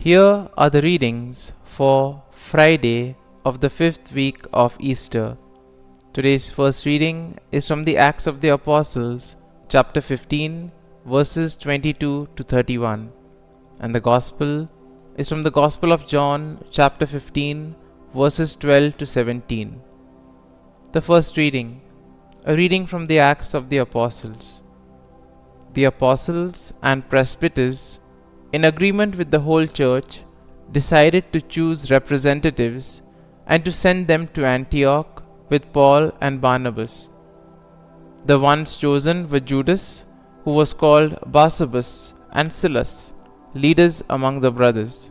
Here are the readings for Friday of the fifth week of Easter. Today's first reading is from the Acts of the Apostles, chapter 15, verses 22 to 31. And the Gospel is from the Gospel of John, chapter 15, verses 12 to 17. The first reading, a reading from the Acts of the Apostles. The apostles and presbyters, in agreement with the whole church, decided to choose representatives and to send them to Antioch with Paul and Barnabas. The ones chosen were Judas, who was called Barsabbas, and Silas, leaders among the brothers.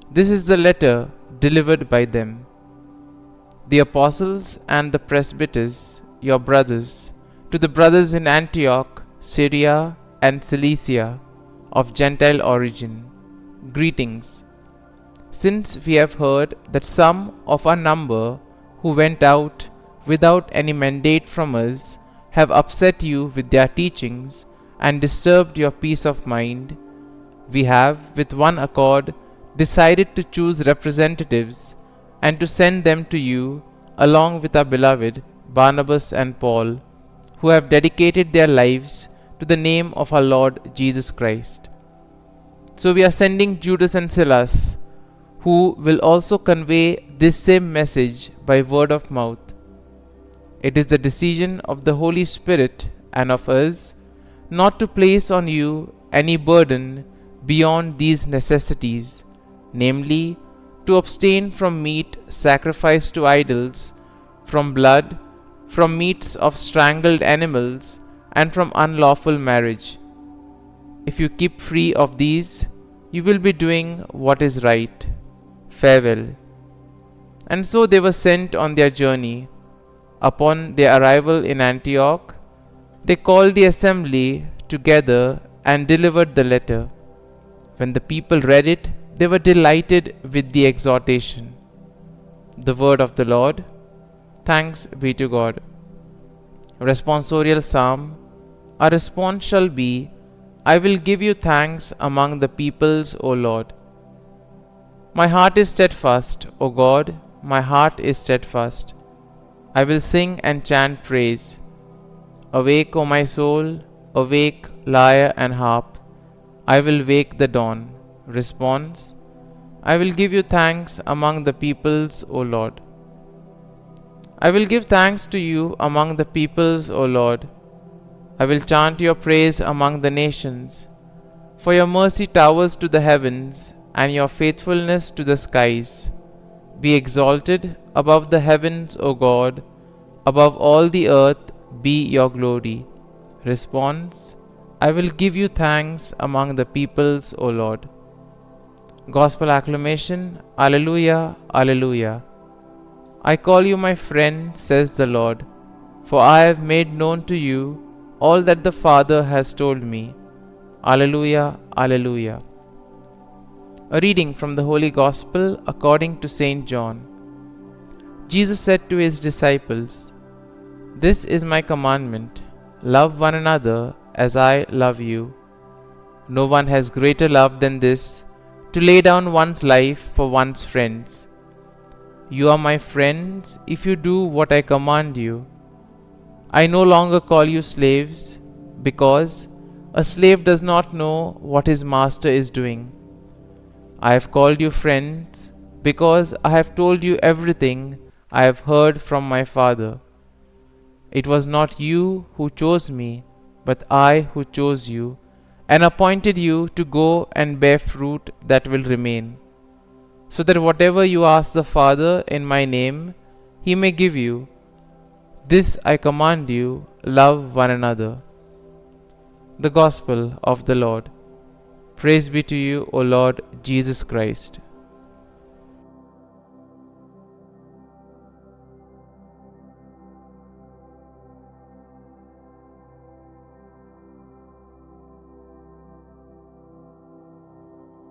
This is the letter delivered by them. The apostles and the presbyters, your brothers, to the brothers in Antioch, Syria, and Cilicia, of Gentile origin, greetings. Since we have heard that some of our number who went out without any mandate from us have upset you with their teachings and disturbed your peace of mind, we have with one accord decided to choose representatives and to send them to you along with our beloved Barnabas and Paul, who have dedicated their lives to the name of our Lord Jesus Christ. So we are sending Judas and Silas, who will also convey this same message by word of mouth. It is the decision of the Holy Spirit and of us not to place on you any burden beyond these necessities, namely, to abstain from meat sacrificed to idols, from blood, from meats of strangled animals, and from unlawful marriage. If you keep free of these, you will be doing what is right. Farewell. And so they were sent on their journey. Upon their arrival in Antioch, they called the assembly together and delivered the letter. When the people read it, they were delighted with the exhortation. The word of the Lord. Thanks be to God. Responsorial Psalm. Our response shall be, I will give you thanks among the peoples, O Lord. My heart is steadfast, O God, my heart is steadfast. I will sing and chant praise. Awake, O my soul, awake, lyre and harp. I will wake the dawn. Response. I will give you thanks among the peoples, O Lord. I will give thanks to you among the peoples, O Lord. I will chant your praise among the nations. For your mercy towers to the heavens, and your faithfulness to the skies. Be exalted above the heavens, O God. Above all the earth be your glory. Response. I will give you thanks among the peoples, O Lord. Gospel acclamation. Alleluia, Alleluia. I call you my friend, says the Lord, for I have made known to you all that the Father has told me. Alleluia, Alleluia. A reading from the Holy Gospel according to St. John. Jesus said to his disciples, This is my commandment, love one another as I love you. No one has greater love than this, to lay down one's life for one's friends. You are my friends if you do what I command you. I no longer call you slaves, because a slave does not know what his master is doing. I have called you friends, because I have told you everything I have heard from my Father. It was not you who chose me, but I who chose you, and appointed you to go and bear fruit that will remain, so that whatever you ask the Father in my name, he may give you. This I command you, love one another. The Gospel of the Lord. Praise be to you, O Lord Jesus Christ.